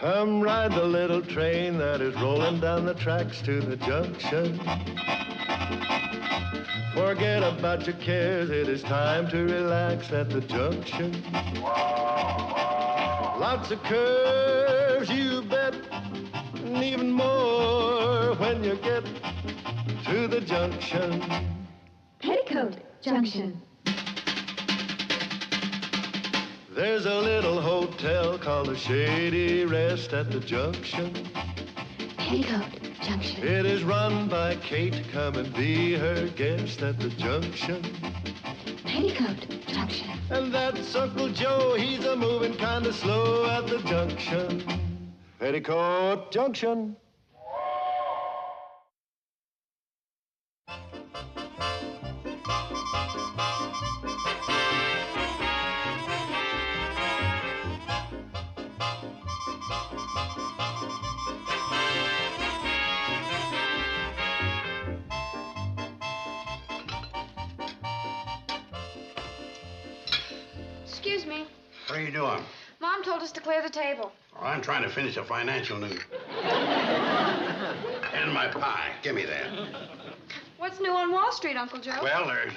Come ride the little train that is rolling down the tracks to the junction. Forget about your cares, it is time to relax at the junction. Lots of curves, you bet, and even more when you get to the junction. Petticoat Junction. There's a little hotel called the Shady Rest at the junction. Petticoat Junction. It is run by Kate. Come and be her guest at the junction. Petticoat Junction. And that's Uncle Joe. He's a moving kind of slow at the junction. Petticoat Junction. Excuse me. What are you doing? Mom told us to clear the table. Oh, I'm trying to finish a financial news. And my pie. Give me that. What's new on Wall Street, Uncle Joe? Well, there's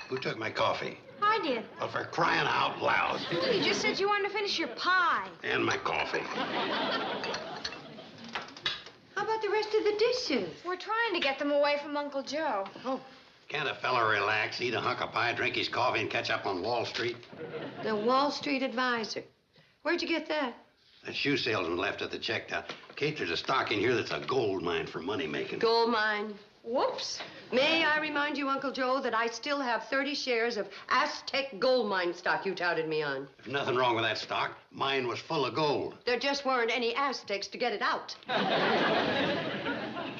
who took my coffee? I did. Well, for crying out loud. You just said you wanted to finish your pie. And my coffee. How about the rest of the dishes? We're trying to get them away from Uncle Joe. Oh, Can't a fella relax, eat a hunk of pie, drink his coffee, and catch up on Wall Street? the Wall Street Advisor. Where'd you get that? That shoe salesman left at the checkout. Kate, there's a stock in here that's a gold mine for money making. Gold mine. Whoops. May I remind you, Uncle Joe, that I still have 30 shares of Aztec gold mine stock you touted me on. There's nothing wrong with that stock. Mine was full of gold. There just weren't any Aztecs to get it out.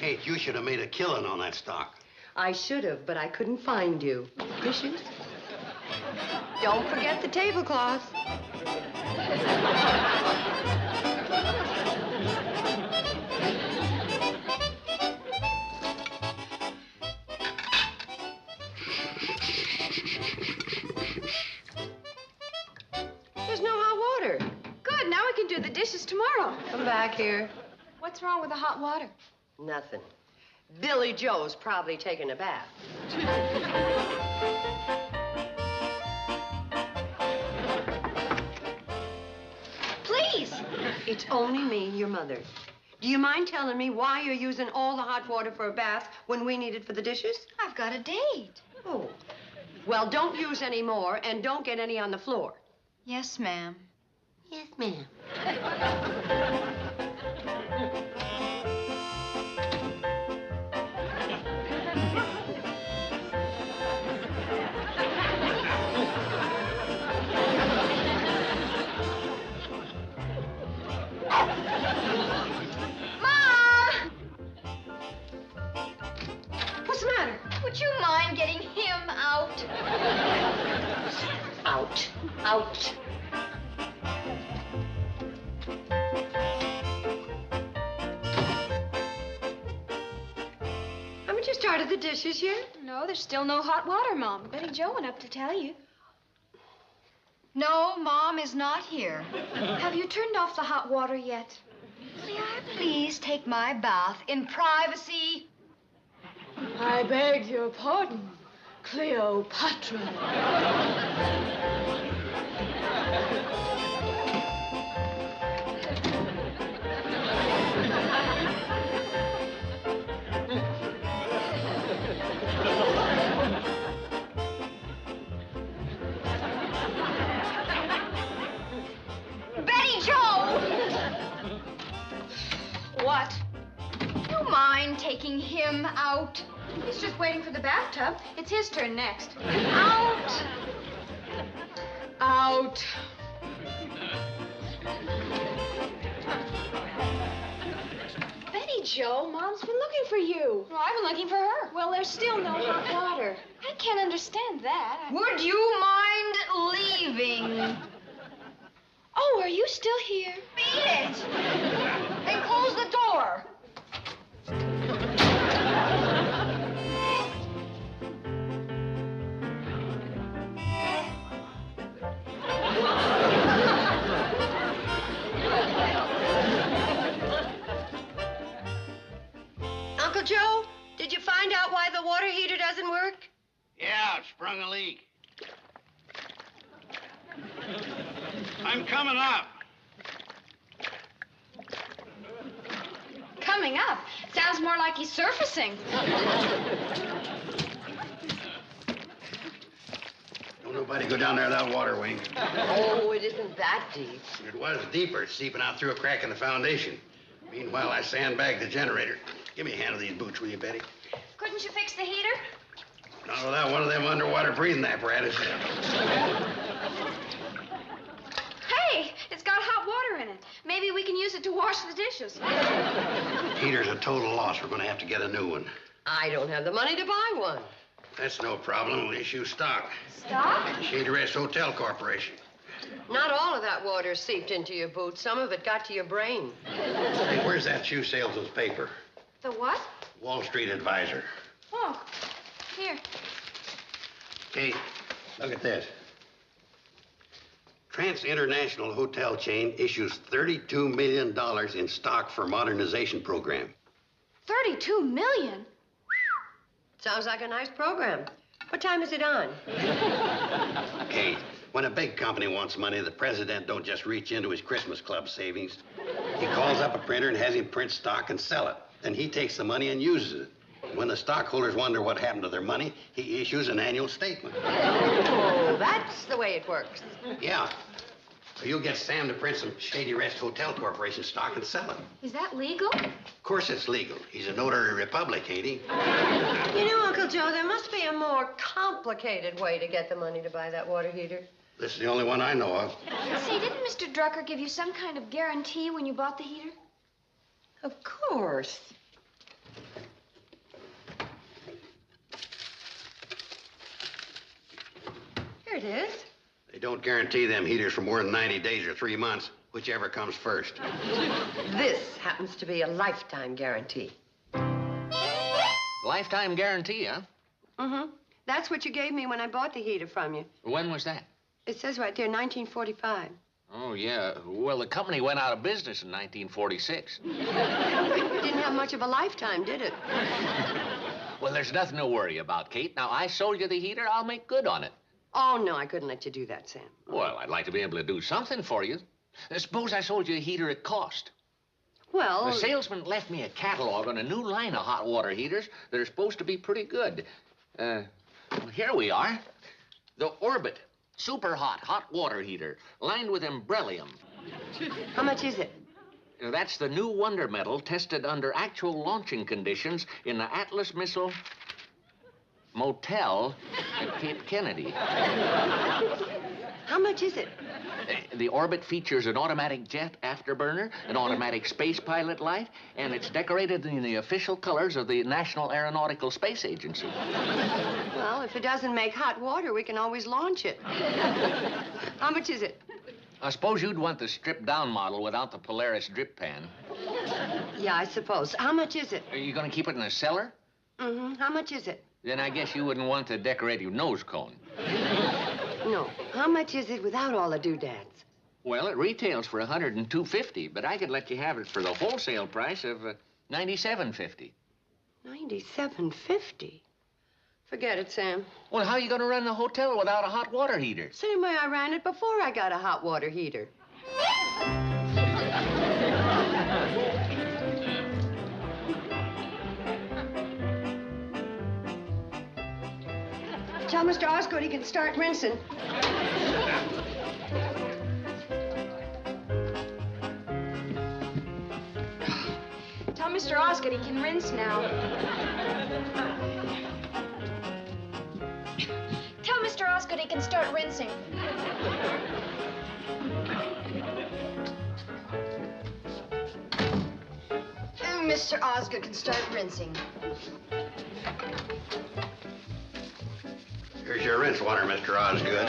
Kate, you should have made a killing on that stock. I should have, but I couldn't find you. Dishes? Don't forget the tablecloth. There's no hot water. Good, now we can do the dishes tomorrow. Come back here. What's wrong with the hot water? Nothing. Billie Jo's probably taking a bath. Please. It's only me, your mother. Do you mind telling me why you're using all the hot water for a bath when we need it for the dishes? I've got a date. Oh. Well, don't use any more, and don't get any on the floor. Yes, ma'am. Yes, ma'am. What's the matter? Would you mind getting him out? Out. Out. Haven't you started the dishes yet? No, there's still no hot water, Mom. Betty Jo went up to tell you. No, Mom is not here. Have you turned off the hot water yet? May I please take my bath in privacy? I beg your pardon, Cleopatra. Betty Jo! What? You mind taking him out? He's just waiting for the bathtub. It's his turn next. Out! Out. Betty Jo, Mom's been looking for you. Well, I've been looking for her. Well, there's still no hot water. I can't understand that. Would you mind leaving? Oh, are you still here? Beat it! And close the door. sprung a leak. I'm coming up. Coming up? Sounds more like he's surfacing. Don't nobody go down there that water wing. Oh, it isn't that deep. It was deeper. It's seeping out through a crack in the foundation. Meanwhile, I sandbagged the generator. Give me a hand of these boots, will you, Betty? Couldn't you fix the heater? Not without one of them underwater breathing apparatus. Hey, it's got hot water in it. Maybe we can use it to wash the dishes. Heater's a total loss. We're going to have to get a new one. I don't have the money to buy one. That's no problem. We'll issue stock. Stock? Shady Rest Hotel Corporation. Not all of that water seeped into your boots. Some of it got to your brain. Hey, where's that shoe salesman's paper? The what? Wall Street Advisor. Oh, here. Kate, look at this. Trans International Hotel Chain issues $32 million in stock for modernization program. 32 million? Sounds like a nice program. What time is it on? Kate, when a big company wants money, the president don't just reach into his Christmas club savings. He calls up a printer and has him print stock and sell it. Then he takes the money and uses it. When the stockholders wonder what happened to their money, he issues an annual statement. Oh, that's the way it works. Yeah. So you'll get Sam to print some Shady Rest Hotel Corporation stock and sell it. Is that legal? Of course it's legal. He's a notary republic, ain't he? You know, Uncle Joe, there must be a more complicated way to get the money to buy that water heater. This is the only one I know of. Say, didn't Mr. Drucker give you some kind of guarantee when you bought the heater? Of course. Here it is. They don't guarantee them heaters for more than 90 days or 3 months, whichever comes first. This happens to be a lifetime guarantee. Lifetime guarantee, huh? Mm-hmm. That's what you gave me when I bought the heater from you. When was that? It says right there, 1945. Oh, yeah. Well, the company went out of business in 1946. It didn't have much of a lifetime, did it? Well, there's nothing to worry about, Kate. Now, I sold you the heater. I'll make good on it. Oh, no, I couldn't let you do that, Sam. Well, I'd like to be able to do something for you. Suppose I sold you a heater at cost. Well... The salesman left me a catalog on a new line of hot water heaters that are supposed to be pretty good. Well, here we are. The Orbit Super hot water heater, lined with Umbrellium. How much is it? That's the new wonder metal tested under actual launching conditions in the Atlas Missile Motel at Cape Kennedy. How much is it? The Orbit features an automatic jet afterburner, an automatic space pilot light, and it's decorated in the official colors of the National Aeronautical Space Agency. Well, if it doesn't make hot water, we can always launch it. How much is it? I suppose you'd want the stripped-down model without the Polaris drip pan. Yeah, I suppose. How much is it? Are you going to keep it in the cellar? Mm-hmm. How much is it? Then I guess you wouldn't want to decorate your nose cone. No. How much is it without all the doodads? Well, it retails for $102.50, but I could let you have it for the wholesale price of $97.50. $97.50? Forget it, Sam. Well, how are you going to run the hotel without a hot water heater? Same way I ran it before I got a hot water heater. Tell Mr. Osgood he can start rinsing. Tell Mr. Osgood he can rinse now. Tell Mr. Osgood he can start rinsing. Mr. Osgood can start rinsing. Here's your rinse water, Mr. Osgood.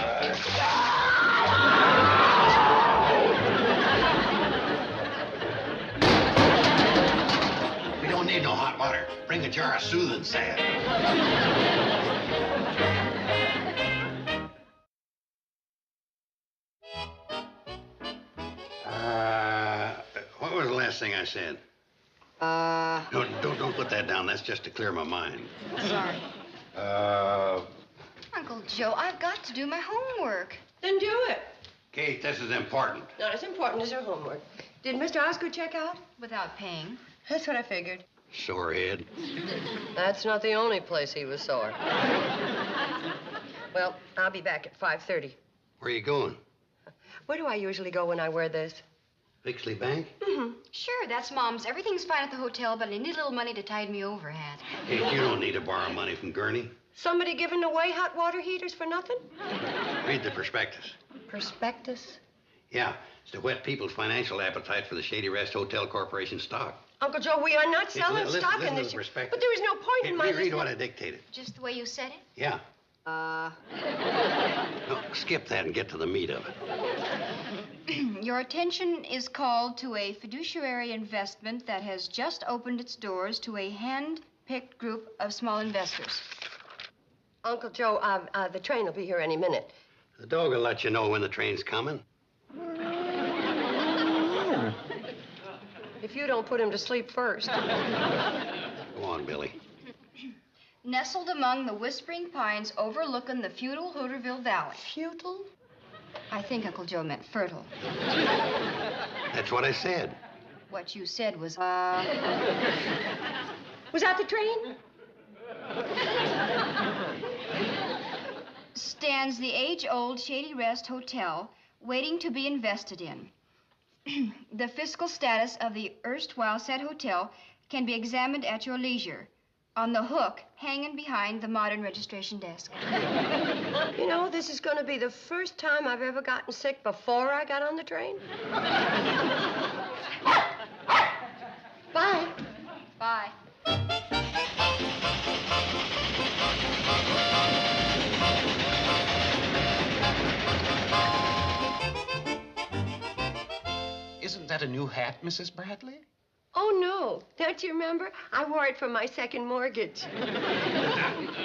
We don't need no hot water. Bring a jar of soothing sand. What was the last thing I said? Don't put that down. That's just to clear my mind. Sorry. I Uncle Joe, I've got to do my homework. Then do it. Kate, this is important. Not as important as her homework. Did Mr. Osgood check out? Without paying. That's what I figured. Sorehead. That's not the only place he was sore. Well, I'll be back at 5:30. Where are you going? Where do I usually go when I wear this? Bixley Bank? Mm-hmm. Sure, that's Mom's. Everything's fine at the hotel, but I need a little money to tide me over, Hat. Kate, you don't need to borrow money from Gurney. Somebody giving away hot water heaters for nothing? Read the prospectus. Prospectus? Yeah, it's to whet people's financial appetite for the Shady Rest Hotel Corporation stock. Uncle Joe, we are not selling Listen stock to in the this. prospectus. But there is no point in my... Read what I dictated. Just the way you said it? Yeah. No, skip that and get to the meat of it. Your attention is called to a fiduciary investment that has just opened its doors to a hand-picked group of small investors. Uncle Joe, the train will be here any minute. The dog will let you know when the train's coming. If you don't put him to sleep first. Go on, Billy. Nestled among the whispering pines overlooking the futile Hooterville Valley. Futile? I think Uncle Joe meant fertile. That's what I said. What you said was, Was that the train? stands the age-old Shady Rest Hotel, waiting to be invested in. The fiscal status of the erstwhile said hotel can be examined at your leisure, on the hook hanging behind the modern registration desk. You know, this is going to be the first time I've ever gotten sick before I got on the train. Bye. Bye. Isn't that a new hat, Mrs. Bradley? Oh, no. Don't you remember? I wore it for my second mortgage.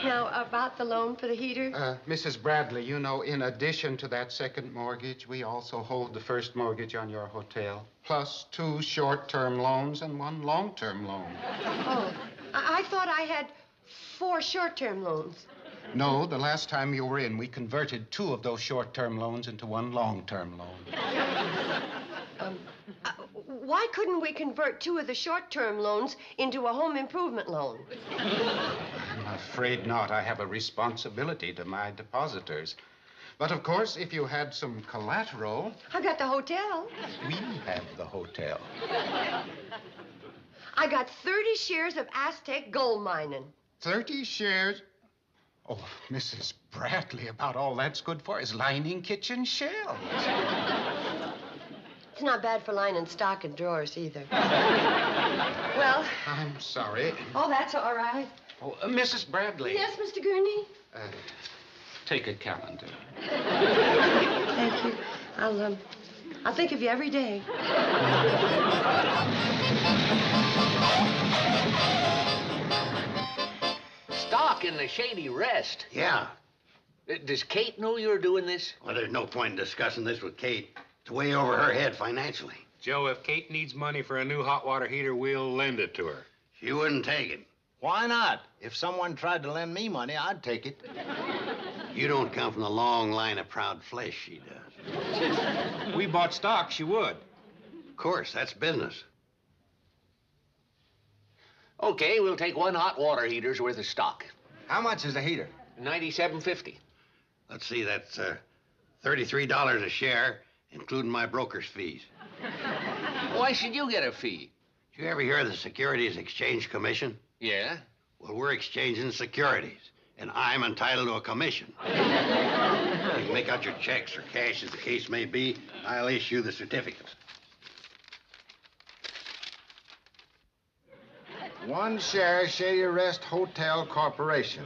Now, about the loan for the heater? Mrs. Bradley, you know, in addition to that second mortgage, we also hold the first mortgage on your hotel, plus 2 short-term loans and 1 long-term loan. Oh, I thought I had 4 short-term loans. No, the last time you were in, we converted 2 of those short-term loans into 1 long-term loan. Why couldn't we convert 2 of the short-term loans into a home improvement loan? I'm afraid not. I have a responsibility to my depositors. But, of course, if you had some collateral... I got the hotel. We have the hotel. I got 30 shares of Aztec gold mining. 30 shares? Oh, Mrs. Bradley, about all that's good for is lining kitchen shelves. It's not bad for lining stock and drawers either. Well... I'm sorry. Oh, that's all right. Oh, Mrs. Bradley. Yes, Mr. Gurney? Take a calendar. Thank you. I'll think of you every day. Stock in the Shady Rest. Yeah. Does Kate know you're doing this? Well, there's no point in discussing this with Kate. It's way over her head financially. Joe, if Kate needs money for a new hot water heater, we'll lend it to her. She wouldn't take it. Why not? If someone tried to lend me money, I'd take it. You don't come from the long line of proud flesh she does. We bought stock, she would. Of course, that's business. Okay, we'll take 1 hot water heater's worth of stock. How much is a heater? $97.50. Let's see, that's $33 a share, including my broker's fees. Why should you get a fee? Did you ever hear of the Securities Exchange Commission? Yeah? Well, we're exchanging securities, and I'm entitled to a commission. You can make out your checks or cash, as the case may be. I'll issue the certificates. 1 share Shady Rest Hotel Corporation.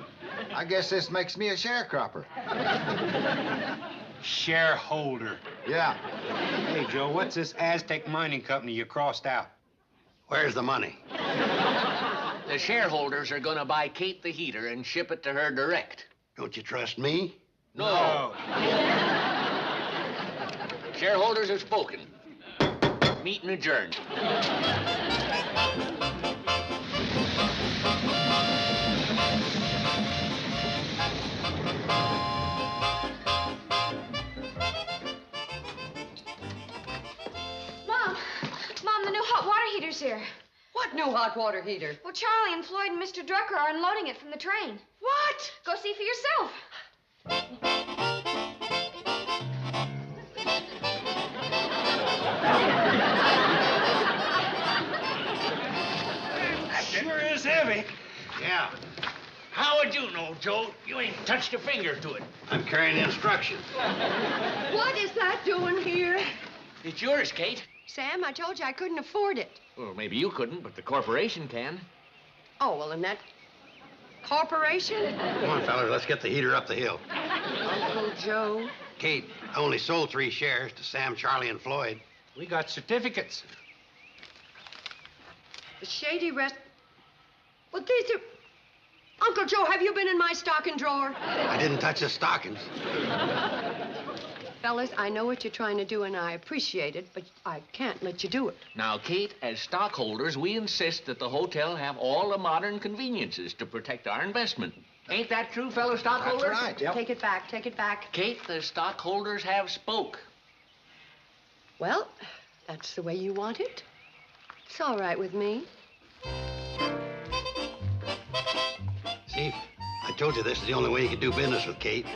I guess this makes me a sharecropper. Shareholder. Yeah. Hey, Joe, what's this Aztec mining company you crossed out? Where's the money? The shareholders are gonna buy Kate the heater and ship it to her direct. Don't you trust me? No. Shareholders have spoken. Meeting adjourned. heater's here. What new hot water heater? Well, Charlie and Floyd and Mr. Drucker are unloading it from the train. What? Go see for yourself. That sure is heavy. Yeah. How would you know, Joe? You ain't touched a finger to it. I'm carrying instructions. What is that doing here? It's yours, Kate. Sam, I told you I couldn't afford it. Well, maybe you couldn't, but the corporation can. Oh, well, and that corporation? Come on, fellas, let's get the heater up the hill. Uncle Joe. Kate, I only sold 3 shares to Sam, Charlie, and Floyd. We got certificates. The Shady Rest. Well, these are. Uncle Joe, have you been in my stocking drawer? I didn't touch the stockings. Fellas, I know what you're trying to do, and I appreciate it, but I can't let you do it. Now, Kate, as stockholders, we insist that the hotel have all the modern conveniences to protect our investment. Ain't that true, fellow stockholders? That's right, yep. Take it back, take it back. Kate, the stockholders have spoke. Well, that's the way you want it. It's all right with me. See, I told you this is the only way you can do business with Kate.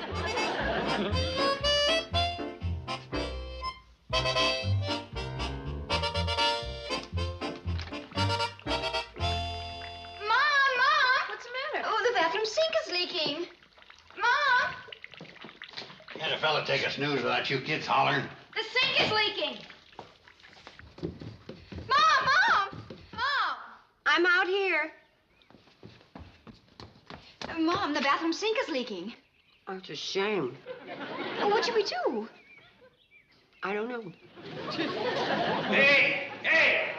Can't a fella take a snooze without you kids hollering? The sink is leaking. Mom! Mom! Mom! I'm out here. Mom, the bathroom sink is leaking. Oh, it's a shame. Oh, what should we do? I don't know. Hey! Hey!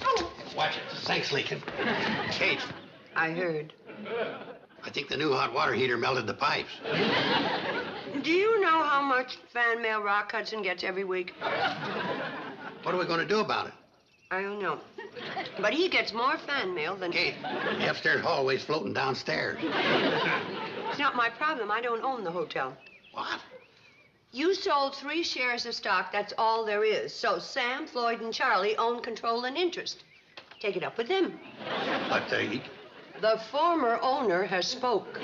Oh! Watch it, the sink's leaking. Kate, I heard. I think the new hot water heater melted the pipes. Do you know how much fan mail Rock Hudson gets every week? What are we going to do about it? I don't know. But he gets more fan mail than... Kate, the upstairs hallway's floating downstairs. It's not my problem. I don't own the hotel. What? You sold 3 shares of stock. That's all there is. So Sam, Floyd, and Charlie own control and interest. Take it up with them. But the former owner has spoke.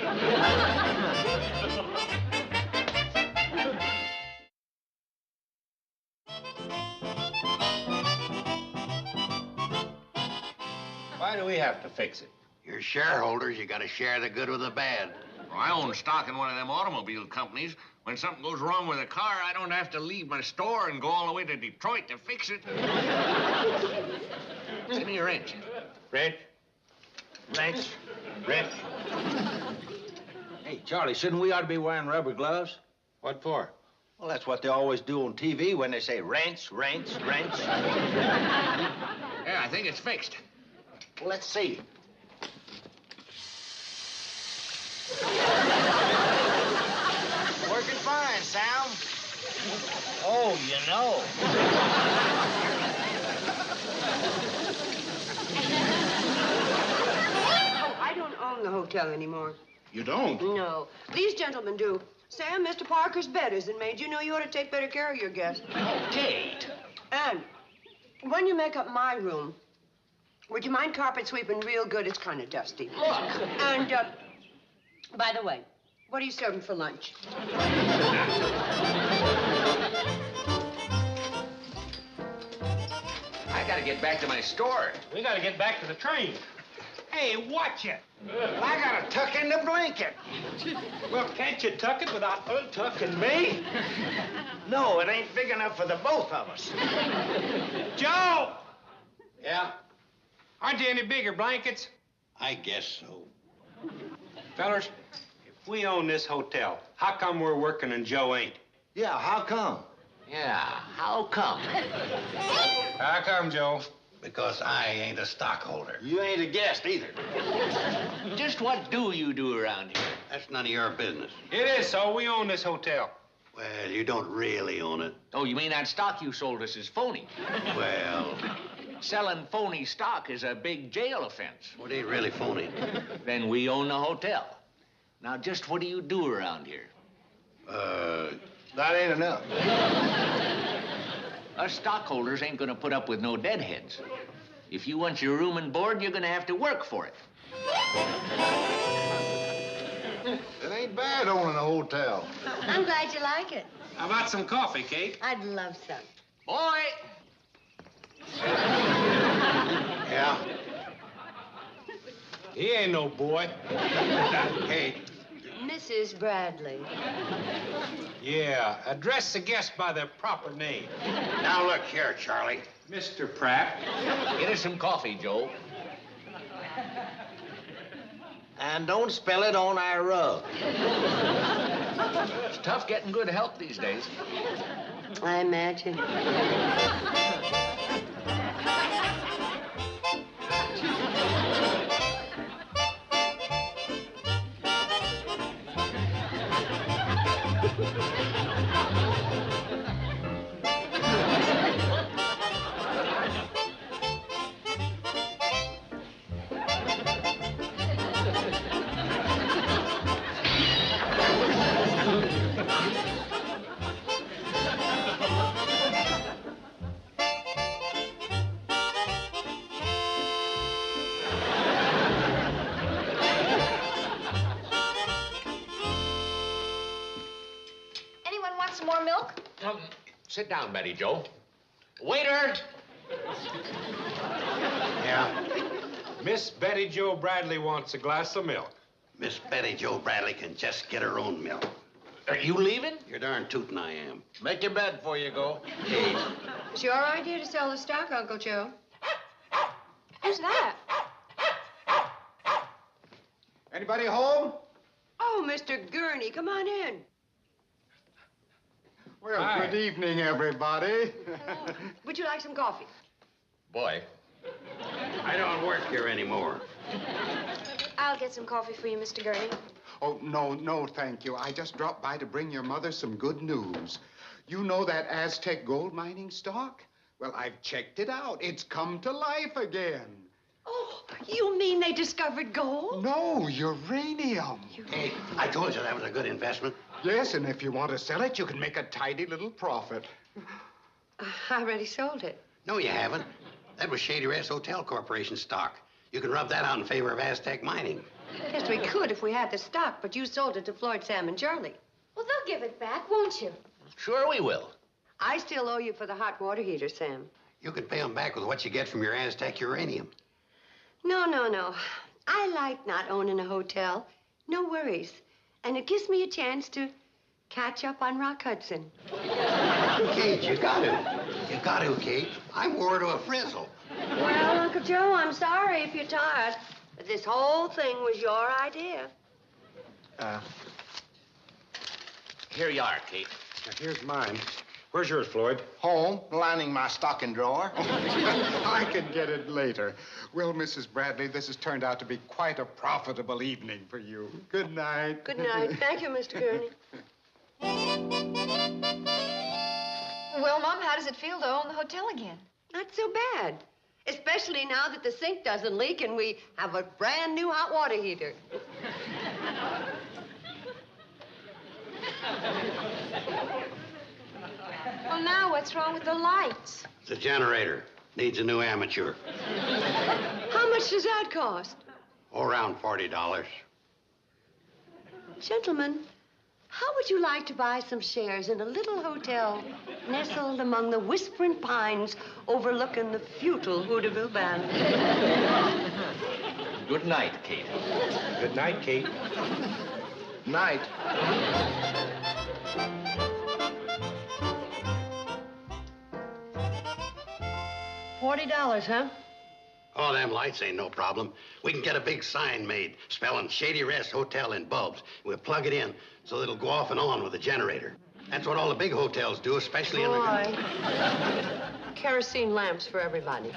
Why do we have to fix it? You're shareholders. You got to share the good with the bad. Well, I own stock in one of them automobile companies. When something goes wrong with a car, I don't have to leave my store and go all the way to Detroit to fix it. Give me a wrench. Wrench? Wrench. Wrench. Hey, Charlie, shouldn't we ought to be wearing rubber gloves? What for? Well, that's what they always do on TV when they say wrench, wrench, wrench. Yeah, I think it's fixed. Well, let's see. Working fine, Sam. Oh, you know. Oh, I don't own the hotel anymore. You don't? No. These gentlemen do. Sam, Mr. Parker's bed isn't made. You know you ought to take better care of your guests. Kate. And when you make up my room, would you mind carpet sweeping real good? It's kind of dusty. Look. And, by the way, what are you serving for lunch? I gotta get back to my store. We gotta get back to the train. Hey, watch it. I gotta tuck in the blanket. Well, can't you tuck it without untucking me? No, it ain't big enough for the both of us. Joe! Yeah? Aren't you any bigger blankets? I guess so. Fellers, if we own this hotel, how come we're working and Joe ain't? Yeah, how come? Yeah, how come? How come, Joe? Because I ain't a stockholder. You ain't a guest either. Just what do you do around here? That's none of your business. It is so. We own this hotel. Well, you don't really own it. Oh, you mean that stock you sold us is phony? Well, Selling phony stock is a big jail offense. it ain't really phony. Then we own the hotel. Now, just what do you do around here? That ain't enough. Us stockholders ain't gonna put up with no deadheads. If you want your room and board, you're gonna have to work for it. It ain't bad owning a hotel. I'm glad you like it. How about some coffee, Kate? I'd love some. Boy! Yeah? He ain't no boy. Kate. Mrs. Bradley. Yeah, address the guest by their proper name. Now look here, Charlie. Mr. Pratt. Get us some coffee, Joe. And don't spill it on our rug. It's tough getting good help these days. I imagine. Sit down, Betty Jo. Waiter! Yeah? Miss Betty Jo Bradley wants a glass of milk. Miss Betty Jo Bradley can just get her own milk. Are you leaving? You're darn tootin' I am. Make your bed before you go. Kate. It's your idea to sell the stock, Uncle Joe. Who's that? Anybody home? Oh, Mr. Gurney, come on in. Well, Hi. good evening, everybody. Would you like some coffee? Boy. I don't work here anymore. I'll get some coffee for you, Mr. Gurney. Oh, no, thank you. I just dropped by to bring your mother some good news. You know that Aztec gold mining stock? Well, I've checked it out. It's come to life again. Oh, you mean they discovered gold? No, uranium. Hey, I told you that was a good investment. Yes, and if you want to sell it, you can make a tidy little profit. I already sold it. No, you haven't. That was Shady Rest Hotel Corporation stock. You can rub that out in favor of Aztec mining. Yes, we could if we had the stock, but you sold it to Floyd, Sam, and Charlie. Well, they'll give it back, won't you? Sure we will. I still owe you for the hot water heater, Sam. You can pay them back with what you get from your Aztec uranium. No. I like not owning a hotel. No worries. And it gives me a chance to catch up on Rock Hudson. Kate, you got to. You got to, Kate. I wore her to a frizzle. Well, Uncle Joe, I'm sorry if you're tired, but this whole thing was your idea. Here you are, Kate. Now, here's mine. Where's yours, Floyd? Home, lining my stocking drawer. I can get it later. Well, Mrs. Bradley, this has turned out to be quite a profitable evening for you. Good night. Good night. Thank you, Mr. Gurney. Well, Mom, how does it feel to own the hotel again? Not so bad. Especially now that the sink doesn't leak and we have a brand new hot water heater. Well, now what's wrong with the lights? The generator needs a new amateur. How much does that cost? Oh, around $40. Gentlemen, how would you like to buy some shares in a little hotel nestled among the whispering pines overlooking the futile Hooterville Valley? Good night, Kate. Good night, Kate. Night. $40, huh? Oh, them lights ain't no problem. We can get a big sign made spelling Shady Rest Hotel in bulbs. We'll plug it in so it'll go off and on with the generator. That's what all the big hotels do, especially in the... Boy. Kerosene lamps for everybody.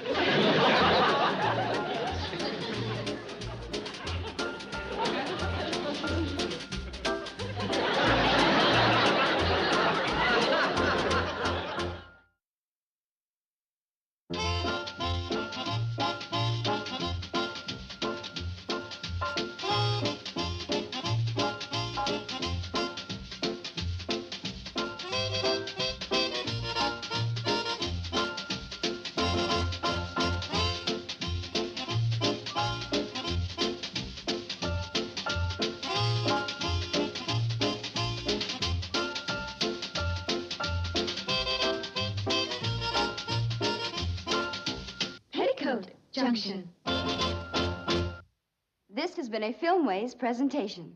Junction. This has been a Filmways presentation.